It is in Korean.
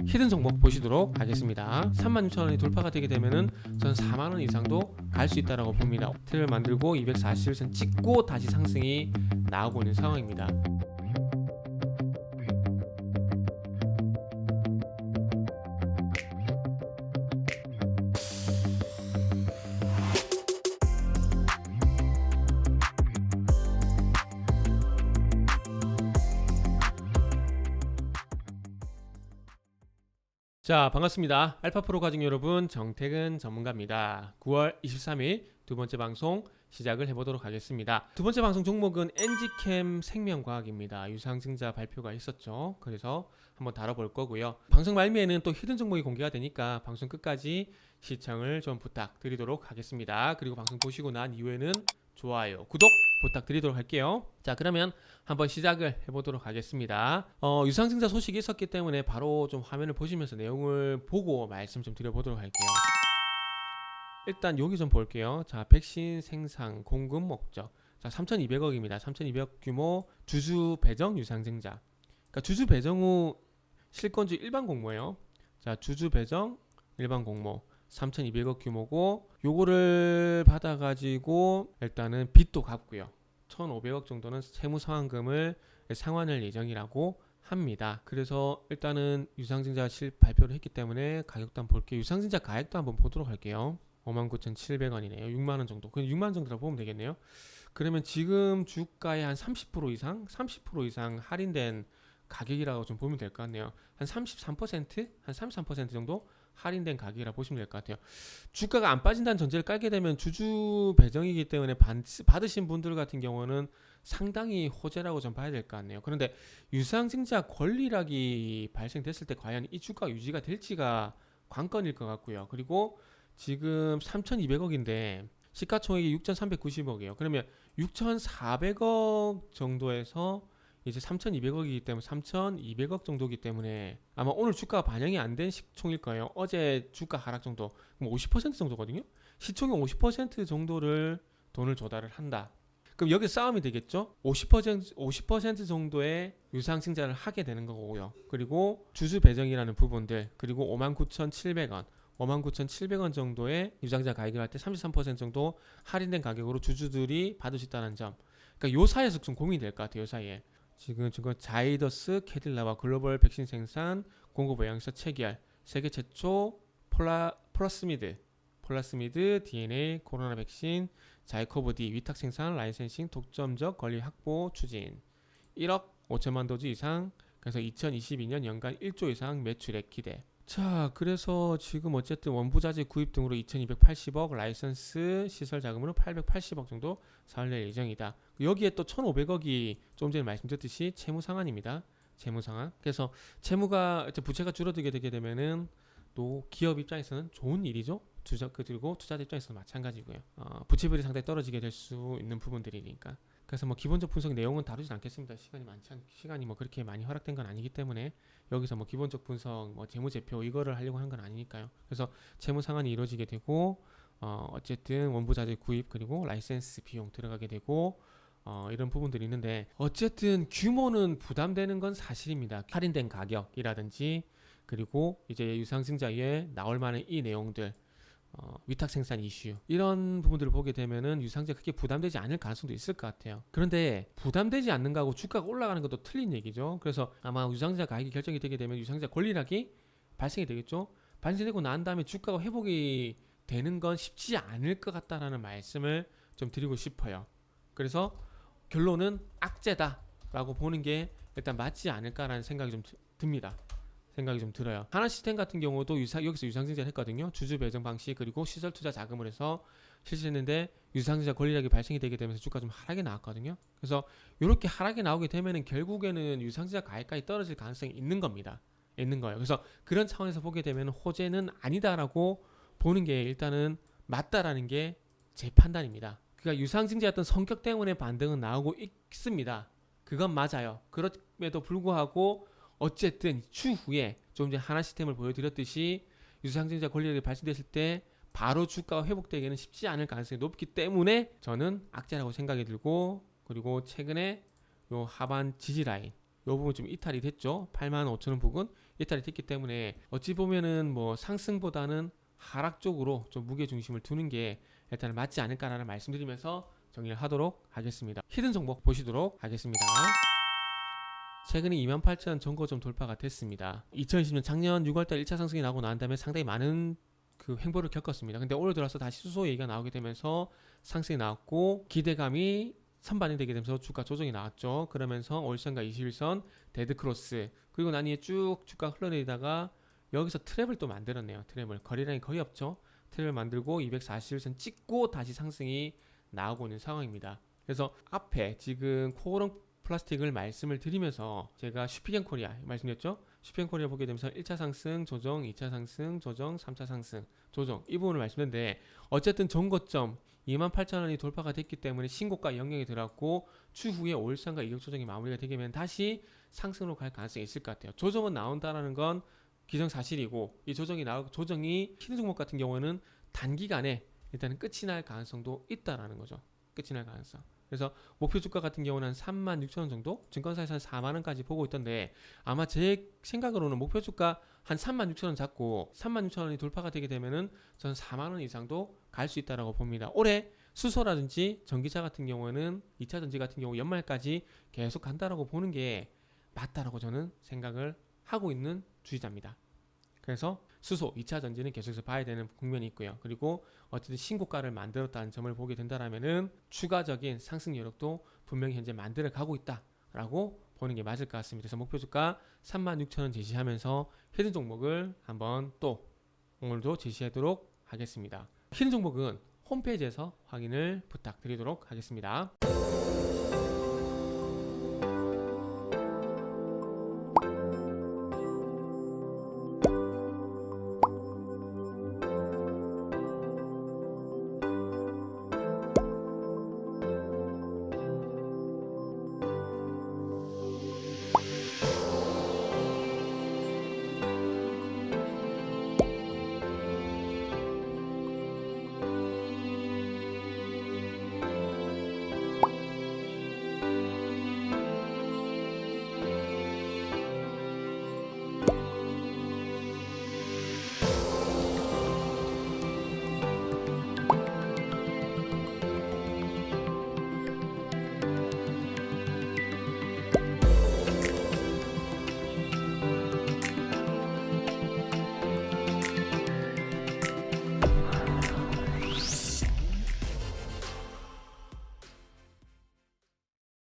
히든 종목 보시도록 하겠습니다. 36,000원이 돌파가 되게 되면은 저는 4만원 이상도 갈 수 있다라고 봅니다. 틀을 만들고 241선 찍고 다시 상승이 나오고 있는 상황입니다. 자, 반갑습니다. 알파프로 과정 여러분, 정태근 전문가입니다. 9월 23일 두 번째 방송 시작을 해보도록 하겠습니다. 두 번째 방송 종목은 엔지캠 생명과학입니다. 유상증자 발표가 있었죠. 그래서 한번 다뤄볼 거고요. 방송 말미에는 또 히든 종목이 공개가 되니까 방송 끝까지 시청을 좀 부탁드리도록 하겠습니다. 그리고 방송 보시고 난 이후에는 좋아요, 구독 부탁드리도록 할게요. 자, 그러면 한번 시작을 해보도록 하겠습니다. 유상증자 소식이 있었기 때문에 바로 좀 화면을 보시면서 내용을 보고 말씀 좀 드려보도록 할게요. 일단 여기 좀 볼게요. 자, 백신 생산 공급 목적. 자, 3,200억입니다. 3,200억 규모 주주 배정 유상증자. 그러니까 주주 배정 후 실권주 일반 공모예요. 자, 주주 배정 일반 공모 3,200억 규모고, 요거를 받아가지고 일단은 빚도 갚고요. 1,500억 정도는 세무상환금을 상환할 예정이라고 합니다. 그래서 일단은 유상증자 발표를 했기 때문에 가격도 한번 볼게요. 유상증자 가액도 한번 보도록 할게요. 59,700원이네요. 6만원 정도. 그냥 6만원 정도라고 보면 되겠네요. 그러면 지금 주가의 한 30% 이상, 30% 이상 할인된 가격이라고 좀 보면 될 것 같네요. 한 33%? 한 33% 정도 할인된 가격이라 보시면 될 것 같아요. 주가가 안 빠진다는 전제를 깔게 되면 주주 배정이기 때문에 받으신 분들 같은 경우는 상당히 호재라고 좀 봐야 될 것 같네요. 그런데 유상증자 권리락이 발생됐을 때 과연 이 주가 유지가 될지가 관건일 것 같고요. 그리고 지금 3,200억인데 시가총액이 6,390억이에요. 그러면 6,400억 정도에서 이제 3,200억이기 때문에 3,200억 정도이기 때문에 아마 오늘 주가가 반영이 안 된 시총일 거예요. 어제 주가 하락 정도, 그럼 50% 정도거든요. 시총의 50% 정도를 돈을 조달을 한다. 그럼 여기 싸움이 되겠죠. 50% 정도의 유상증자를 하게 되는 거고요. 그리고 주주 배정이라는 부분들, 그리고 59,700원 59,700원 정도의 유상증자 가입을 할 때 33% 정도 할인된 가격으로 주주들이 받을 수 있다는 점. 그러니까 요 사이에서 좀 고민이 될 것 같아요. 요 사이에. 지금 자이더스, 캐딜라와 글로벌 백신 생산 공급 의향서 체결, 세계 최초 플라스미드 DNA 코로나 백신 자이코브-D 위탁 생산 라이센싱 독점적 권리 확보 추진, 1억 5천만 도즈 이상, 그래서 2022년 연간 1조 이상 매출액 기대. 자, 그래서 지금 어쨌든 원부자재 구입 등으로 2280억, 라이선스 시설 자금으로 880억 정도 사용할 예정이다. 여기에 또 1500억이 좀 전에 말씀드렸듯이 채무 상환입니다. 채무 상환. 그래서 채무가 부채가 줄어들게 되게 되면은 또 기업 입장에서는 좋은 일이죠. 그리고 투자자 입장에서는 마찬가지고요. 부채비율이 상당히 떨어지게 될 수 있는 부분들이니까. 그래서 뭐 기본적 분석 내용은 다루진 않겠습니다. 시간이 뭐 그렇게 많이 허락된 건 아니기 때문에 여기서 뭐 기본적 분석, 뭐 재무제표 이거를 하려고 하는 건 아니니까요. 그래서 채무 상환이 이루어지게 되고, 어쨌든 원부자재 구입 그리고 라이센스 비용 들어가게 되고, 이런 부분들이 있는데 어쨌든 규모는 부담되는 건 사실입니다. 할인된 가격이라든지 그리고 이제 유상증자에 나올 만한 이 내용들. 위탁 생산 이슈 이런 부분들을 보게 되면은 유상증자 크게 부담되지 않을 가능성도 있을 것 같아요. 그런데 부담되지 않는 거하고 주가가 올라가는 것도 틀린 얘기죠. 그래서 아마 유상증자 가액이 결정이 되게 되면 유상증자 권리락이 발생이 되겠죠. 발생되고 난 다음에 주가가 회복이 되는 건 쉽지 않을 것 같다라는 말씀을 좀 드리고 싶어요. 그래서 결론은 악재다라고 보는 게 일단 맞지 않을까라는 생각이 좀 듭니다. 생각이 좀 들어요. 하나시스템 같은 경우도 여기서 유상증자를 했거든요. 주주 배정 방식 그리고 시설 투자 자금을 해서 실시했는데 유상증자 권리락이 발생이 되게 되면서 주가 좀 하락이 나왔거든요. 그래서 이렇게 하락이 나오게 되면은 결국에는 유상증자 가액까지 떨어질 가능성이 있는 겁니다. 있는 거예요. 그래서 그런 차원에서 보게 되면 호재는 아니다라고 보는 게 일단은 맞다라는 게 제 판단입니다. 그러니까 유상증자였던 성격 때문에 반등은 나오고 있습니다. 그건 맞아요. 그럼에도 불구하고 어쨌든 추후에 좀 전에 하나시스템을 보여드렸듯이 유상증자 권리락이 발생됐을 때 바로 주가가 회복되기는 쉽지 않을 가능성이 높기 때문에 저는 악재라고 생각이 들고, 그리고 최근에 요 하반 지지라인 요 부분 좀 이탈이 됐죠. 85,000원 부근 이탈이 됐기 때문에 어찌 보면은 뭐 상승보다는 하락 쪽으로 좀 무게 중심을 두는 게 일단 맞지 않을까라는 말씀드리면서 정리를 하도록 하겠습니다. 히든 종목 보시도록 하겠습니다. 최근에 28,000원 전고점 돌파가 됐습니다. 2020년 작년 6월달 1차 상승이 나오고 난 다음에 상당히 많은 그 횡보를 겪었습니다. 근데 올 들어서 다시 수소 얘기가 나오게 되면서 상승이 나왔고 기대감이 선반이 되게 되면서 주가 조정이 나왔죠. 그러면서 월선과 21선 데드크로스 그리고 난 이에 쭉 주가 흘러내리다가 여기서 트랩을 또 만들었네요. 트랩을 거래량이 거의 없죠. 트랩을 만들고 241선 찍고 다시 상승이 나오고 있는 상황입니다. 그래서 앞에 지금 코오롱 플라스틱을 말씀을 드리면서 제가 슈피겐코리아 말씀드렸죠. 슈피겐코리아 보게 되면서 1차 상승 조정, 2차 상승 조정, 3차 상승 조정 이 부분을 말씀드렸는데 어쨌든 전고점 28,000원이 돌파가 됐기 때문에 신고가 영역이 들어갔고 추후에 올상과 이격 조정이 마무리가 되게 되면 다시 상승으로 갈 가능성이 있을 것 같아요. 조정은 나온다라는 건 기정사실이고 이 조정이 히든 종목 같은 경우는 단기간에 일단은 끝이 날 가능성도 있다라는 거죠. 끝이 날 가능성. 그래서 목표 주가 같은 경우는 한 36,000원 정도, 증권사에서 한 4만원까지 보고 있던데 아마 제 생각으로는 목표 주가 한 36,000원 잡고 36,000원이 돌파가 되게 되면은 저는 4만원 이상도 갈 수 있다라고 봅니다. 올해 수소라든지 전기차 같은 경우는 2차 전지 같은 경우 연말까지 계속 간다라고 보는 게 맞다라고 저는 생각을 하고 있는 주의자입니다. 그래서 수소 2차 전지는 계속해서 봐야 되는 국면이 있고요. 그리고 어쨌든 신고가를 만들었다는 점을 보게 된다라면은 추가적인 상승 여력도 분명히 현재 만들어 가고 있다라고 보는 게 맞을 것 같습니다. 그래서 목표 주가 36,000원 제시하면서 히든 종목을 한번 또 오늘도 제시하도록 하겠습니다. 히든 종목은 홈페이지에서 확인을 부탁드리도록 하겠습니다.